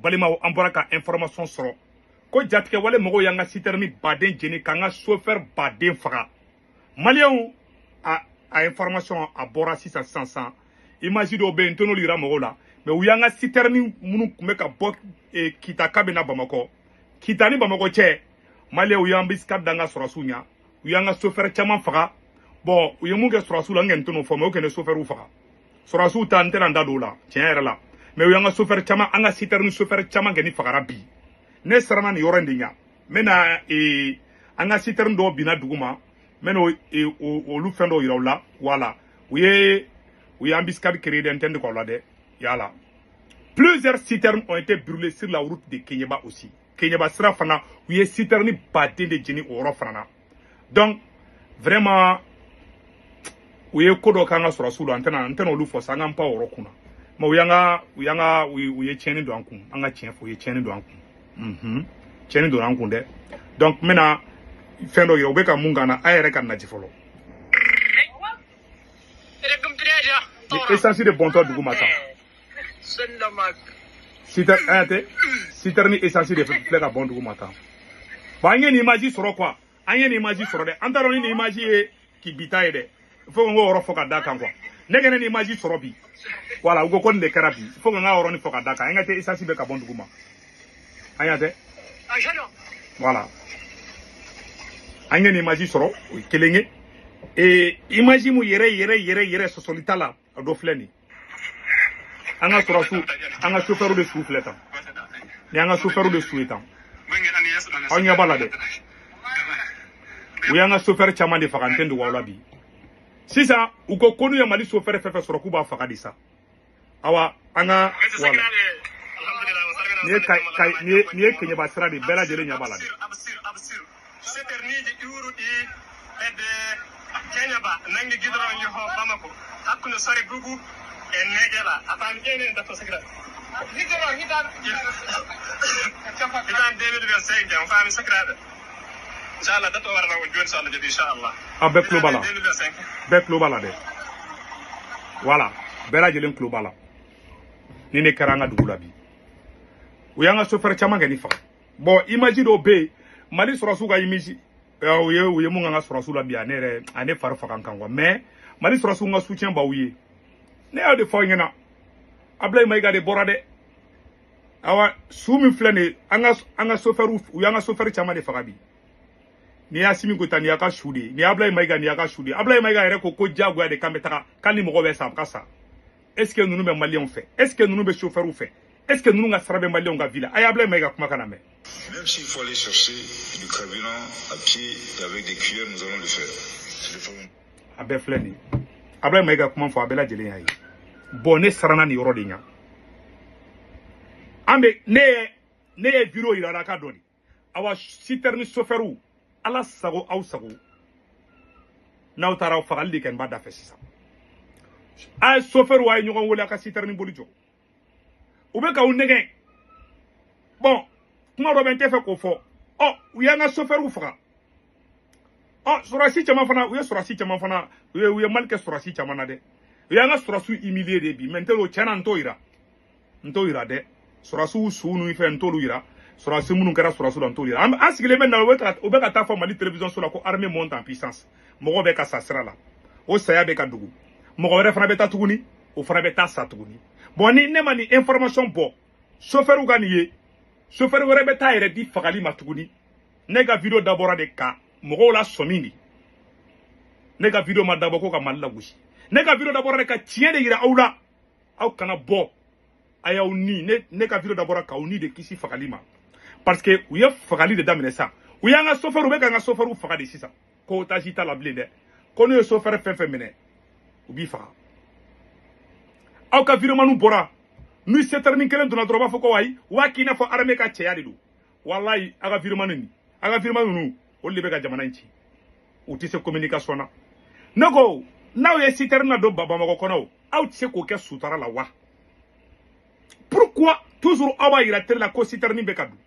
balima an bɔra ka information sɔrɔ ko jatigɛ wale mɔgɔw y'an ka citerne baden jeni k'an ka chauffeur baden faga maliyɛnw a information a bɔra sisan image dɔw bɛ yen n tɛ n'olu yira mɔgɔw la mais u y'an ka citerne minnu tun bɛ ka bɔ kita k'a bɛ na bamakɔ kita ni bamakɔ cɛ maliyɛnw u y'an bisikati da an ka sɔrɔsiw ɲɛ u y'an ka chauffeur caman faga bon u ye mun kɛ sɔrɔsiw la n kɛ n tɛ n'o fɔ mais o kɛ ne chauffeur faga sɔrɔsiw ta n tɛna n da don o la tiɲɛ yɛrɛ la mais u y'an ka chauffeur caman an ka citerne chauffeur caman kɛ ni fagara bi ne siranna nin yɔrɔ in de ɲɛ n bɛna an ka citerne dɔw binna dugu ma n bɛna olu fɛn dɔw yira u la voilà u y'an bisikati créé dɛ n tɛ n dege o la dɛ yala plusieurs citernes ont été brûlées sur la route de Kéniéba aussi Kéniéba sira fana u ye citerne baden de jeni o yɔrɔ fana na donc vraiment u ye ko dɔ k'an ka sɔrɔsiw la n tɛna olu fɔ sa an k'an pan o yɔrɔ kunna mais u ye tiɲɛni don an kun an ka tiɲɛ fɔ u ye tiɲɛni don an kun tiɲɛni don an kun dɛ donc n bɛna fɛn dɔ yira u bɛ ka mun kan na a yɛrɛ ka naji fɔlɔ ni essence de bɔntɔ dugu ma tan citerne ni essence de filɛ ka bɔn dugu ma tan bon an ye nin image sɔrɔ quoi an ye nin image sɔrɔ dɛ an t'a dɔn ni nin image ye k'i bita ye dɛ fo ka n k'o yɔrɔ fɔ ka da kan quoi ne kɛnɛ nin image sɔrɔ bi voilà u ko ko nin de kɛra bi fo ka n k'a yɔrɔnin fɔ ka da kan an ka tɛ essence bɛ ka bɔn dugu ma an y'a tɛ voilà an ye nin image sɔrɔ o ye kelen ye image mu yɛrɛ sɔsɔli ta la a dɔ filɛ nin an ka sɔrɔsiw an ka chauffeur de su filɛ tan ni an ka chauffeur de su ye tan aw ɲɛ b'a la dɛ u y'an ka chauffeur caman de faga n tɛ dogo aw la bi sisan u ko n'u ye Mali chauffeur fɛn fɛn sɔrɔ k'u b'a faga de sa awa an ka voilà ni ye Kéniéba sira de bɛɛ lajɛlen ɲɛ b'a la dɛ Kéniéba nangi gidron yo Bamako hakkuno sare gugu e negela afan ene da to sakira gidron hidan 2025 on fami sakira inshallah da to warna won joni inshallah jadi inshallah avec lo bala avec lo bala de voilà bela jelen klo bala ni ne karanga dugula bi u yanga chauffeur chama ngani fa bon imagine do be Mali sɔrɔsiw ka image u ye mun kan ka sɔrɔsiw la bi ane fari faga kan quoi mais Mali sɔrɔsiw ka soutien ba u ye ne y'o de fɔ ɲɛna Ablaye Mayiga de bɔra dɛ awa su min filɛ nin an ka chauffeur u y'an ka chauffeur caman de faga bi ni Asimi Goita ni y'a ka su de ni Ablaye Mayiga ni y'a ka su de Ablaye Mayiga yɛrɛ ko diyagoya de k'an bɛ taga k'an ni mɔgɔ bɛ sa a ka sa est ce que ninnu bɛ maliyɛnw fɛ est ce que ninnu bɛ chauffeur fɛ est ce que ninnu ka sara bɛ maliyɛnw ka vie la a ye Ablaye Mayiga kuma kana mɛn. Même s'il faut aller chercher du carburant à pied et avec des cuillères, nous allons le faire. A bɛɛ filɛ nin Ablaye Mayiga kuma fɔ a bɛɛ lajɛlen y'a ye bon ne siranna nin yɔrɔ de ɲɛ an bɛ ne ye vidéo yira la ka dɔ de awa citerne chauffeur ala sago aw sago n'aw taara aw fagali de kɛ n b'a da fɛ sisan a ye chauffeur a ye ɲɔgɔn wele a ka citerne boli jɔ u bɛ k'aw nɛgɛn bon kuma dɔ bɛ n tɛ fɛ k'o fɔ u y'an ka chauffeur faga sɔrɔsi caman fana u ye sɔrɔsi caman fana u ye Mali kɛ sɔrɔsi caman na dɛ u y'an ka sɔrɔsiw humilier de bi mais n tɛ o tiɲɛna n t'o yira dɛ sɔrɔsiw su ni fɛn n t'olu yira sɔrɔsi minnu kɛra sɔrɔsiw la n t'olu yira an sigilen bɛ na u bɛ ka taa fɔ Mali télévision so la ko armée monte en puissance mɔgɔ bɛ ka sa sira la o saya bɛ ka dugu mɔgɔ wɛrɛ fana bɛ taa tuguni o fana bɛ taa sa tuguni bon ni ne ma nin information bɔ chauffeur ka nin ye chauffeur wɛrɛ bɛ taa yɛrɛ di fagali ma tuguni ne ka vidéo dabɔra de ka mɔgɔw la sɔmi de ne ka vidéo ma dabɔ ko ka Mali lagosi ne ka vidéo dabɔra de ka tiɲɛ de yira aw la aw kana bɔ a y'aw ni ne ka vidéo dabɔra k'aw ni de kisi fagali ma parce que u ye fagali de daminɛ sa u y'an ka chauffeur u bɛ k'an ka chauffeur faga de sisan ko otage t'a la bilen dɛ ko n'u ye chauffeur fɛn fɛn minɛ u b'i faga aw ka vidéo manu bɔra n'u citerne kelen donna dɔrɔn u b'a fɔ ko ayi u b'a k'i n'a fɔ armée ka cɛya de don walayi a ka vidéo manu ninnu olu de bɛ ka jamana in ci u tɛ se communication na ne ko n'aw ye citerne na don Bamakɔ kɔnɔ aw tɛ se k'o kɛ sutara la wa pourquoi toujours aw b'a yira télé la ko citerne bɛ ka don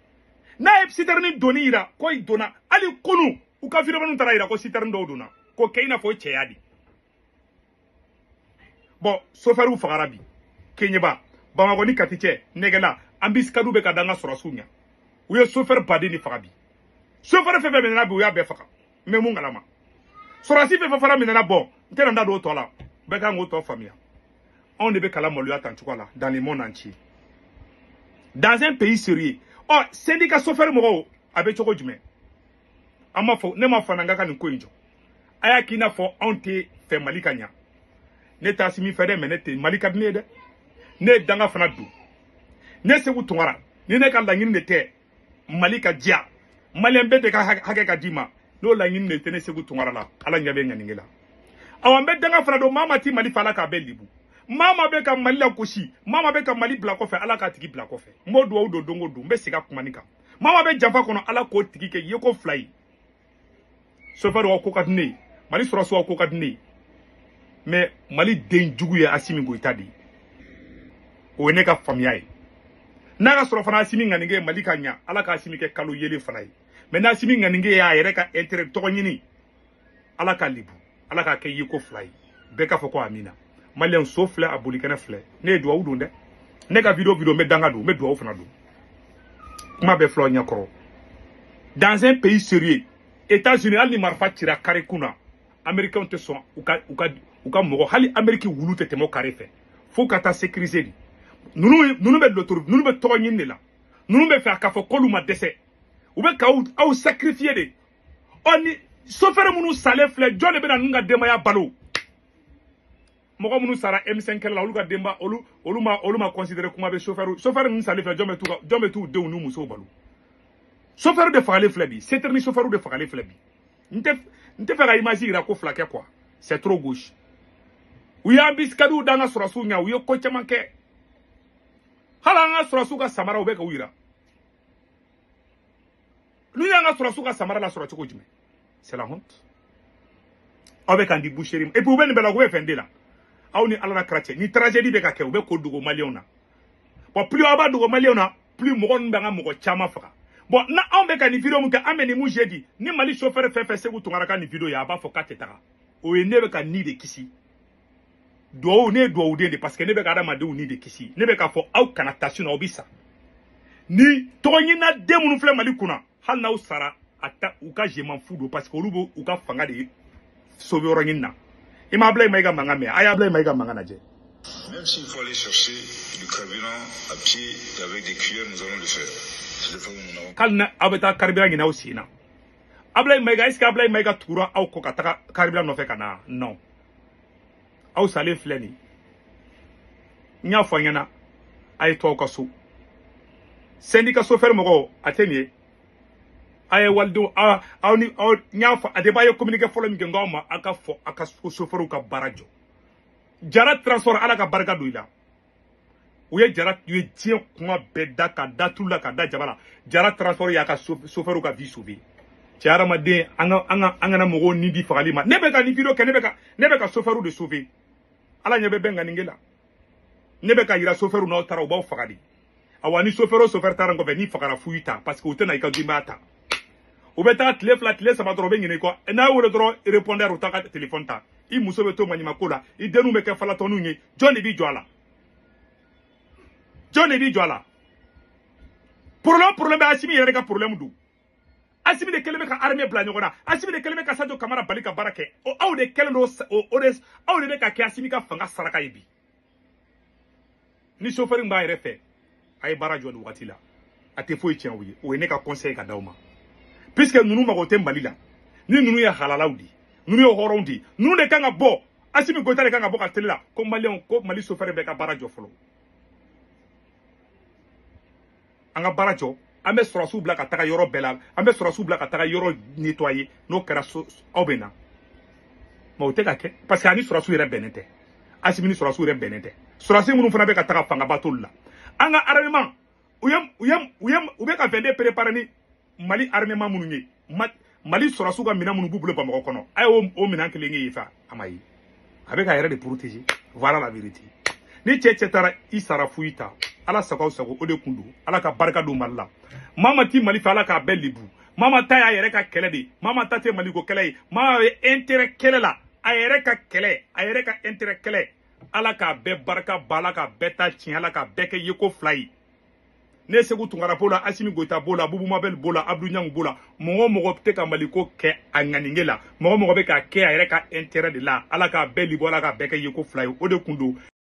n'a ye citerne donni yira ko i donna hali kunu u ka vidéo manu taara yira ko citerne dɔw donna k'o kɛ i n'a fɔ cɛya de bon chauffeur fagara bi Kéniéba Bamakɔ ni Kati cɛ Nɛgɛla Ambiskadou be kadanga sorasunya. Ou ye chauffeur badé ni farabi. Chauffeur fait maintenant bi ou ya be faka. Mais mon galama. Sorasi fait fara maintenant bon. T'es dans d'autres là. Beka ngoto famille. On ne peut qu'à la moluya tantukola dans le monde entier. Dans un pays sérieux. Oh, syndicat chauffeur moro avec choko jume. Ama fo ne ma fananga ka nko injo. Aya kina fo onte fe malikanya. Ne ta simi fede menete malika ne de. Ne danga fana du. Ne se wutungara. Ni ne ka langin ne te malika dia. Malembe de ka hake ka dima. No langin ne te ne se wutungara la. Ala nyabe nganingela. Awambe danga fana do mama ti mali fala ka belibu. Mama be ka mali la koshi. Mama be ka mali bla kofe ala ka tigi bla kofe. Modu wa udo dongo du. Mbe siga kumanika. Mama be jafa kono ala ko tigi ke yeko fly. Chauffeur wa ko kadne. Mali surasu wa ko kadne. Mais mali den jugu ya Assimi Goïta di. O ne ka famia yi. Na ka sura fana Assimi nganinge mali kanya ala ka Assimi ke kalo yele fana yi. Mais na Assimi nganinge ya yere ka intérêt to nyini. Ala ka libu. Ala ka ke yeko fly. Beka foko amina. Malien souffle à Boulikene flé. Ne doit ou donde. Ne ka vidéo me dangado, me doit ou fanado. Kuma be flo nyakoro. Dans un pays sérieux, États-Unis al ni marfa tira kare kuna. Américains te sont uka mogo hali Amérique wulu te temo kare fe. Faut ka ta sécuriser. Nous be l'autorité, nous be to nyine la. Nous be faire ka fo koluma dese. Ou be ka ou sacrifier de. Oni sofere munu sale flé, John be na nga demaya balo. Mogo munu sara M5 la oluka demba oluma considérer kuma be chauffeur mun sale flé jombe tu de unu muso balo. Chauffeur de fagale flebi, c'est terminé chauffeur de fagale flebi. N'te faire imaginer la ko flaquer quoi. C'est trop gauche. Ou ya biskadu danga surasu nya ou yo ko chamanke. Hala nga surasu ka samara obeka uira. Lui nga surasu ka samara la surasu ko jime. C'est la honte. Avec Andy Boucherim. Et puis vous venez bela go fende là. Aw ni ala na krache ni tragédie be ka ke ube ko dugo maliona. Bon plus aba dugo maliona, plus mo gon nga mo ko chama faka. Bon na on be ka ni video mu ka ameni mu jeudi ni mali chauffeur fe se ku tungara ka ni video ya ba fo ka tetara. O ye ne be ka ni de kisi. Do de parce que ne be ka da ma de ni de kisi. Ne be ka fo aw kana station na obisa. Ni toñi na de mu fle mali kuna. Hal na usara ata u ka je man fudo parce que olubo u ka fanga de sauver orangina. Il m'a blé maïga mangame, aya blé maïga mangana je. Même s'il faut aller chercher du carburant à pied et avec des cuillères, nous allons le faire. Kalna abeta carburant ina aussi na. Ablé maïga, est-ce que ablé maïga toura au kokata carburant no fait kana? Non. Au salé fleni. Nya fanyana ay to kasu. Syndicat chauffeur mogo atelier. Aye waldo ni nyafa adebayo communiquer folo mi ngoma aka chauffeur ka barajo jara transport ala ka barka doila uye jara tuye tien kuma beda ka datula ka da jabala jara transport ya ka chauffeur ka vie sauver tiara made anga na mogo ni di fagali ma nebe ka ni video ke nebe ka chauffeur de sauver ala nyebe benga ningela nebe ka ira chauffeur no tara uba fagali awani chauffeur tara ngo be ni fagara fuita parce que utena ikadimata ou bien t'as télé ça va trop bien quoi et na ou le droit répondre au téléphone ta il muso beto manima kola il denu me ke fala tonu nyi John bi joala problème Assimi yere ka problème du Assimi de keleme ka armée bla nyogona Assimi de keleme ka Sadio Camara balika barake o aw de kelendo aw de ka ke Assimi ka fanga saraka yibi ni chauffeur mba yere fait ay barajo du watila ate fo tien wi o ne ka conseil ka dawma puisque nous magote mbalila ni nous ya halalaudi nous yo horondi nous de kanga bo Assimi Goïta de kanga bo ka telela ko malien ko mali chauffeur be ka barajo folo anga barajo ambe surasu bla ka taka yoro bela ambe surasu bla ka taka yoro nettoyer no kera obena mo te ka ke parce que ani surasu yere benete Assimi ni surasu yere benete surasu munu fana be ka taka fanga batolla anga armement uyam ube ka vende préparer ni Mali armement munu Mali surasu ka mina munu bubule ba mako kono ay o mina kele ngi fa amayi avec a yere de protéger voilà la vérité ni tchetara isara fuita ala sako o de kundu ala ka barka do malla mama ti Mali fa ala ka belibu mama ta ya yere ka kele de mama ta te Mali ko kele ma intérêt kele la a yere ka intérêt kele ala ka be barka bala ka beta chin ala ka beke yeko fly ne Sékou Tounkara b'o la Assimi Goïta b'o la Boubou Mabel b'o la Abdou Niang b'o la mɔgɔ tɛ ka Mali ko kɛ a ŋaninge la mɔgɔ bɛ ka kɛ a yɛrɛ ka intérêt de la Ala k'a bɛɛ libɔ Ala k'a bɛɛ kɛ yeko fila ye o de kun don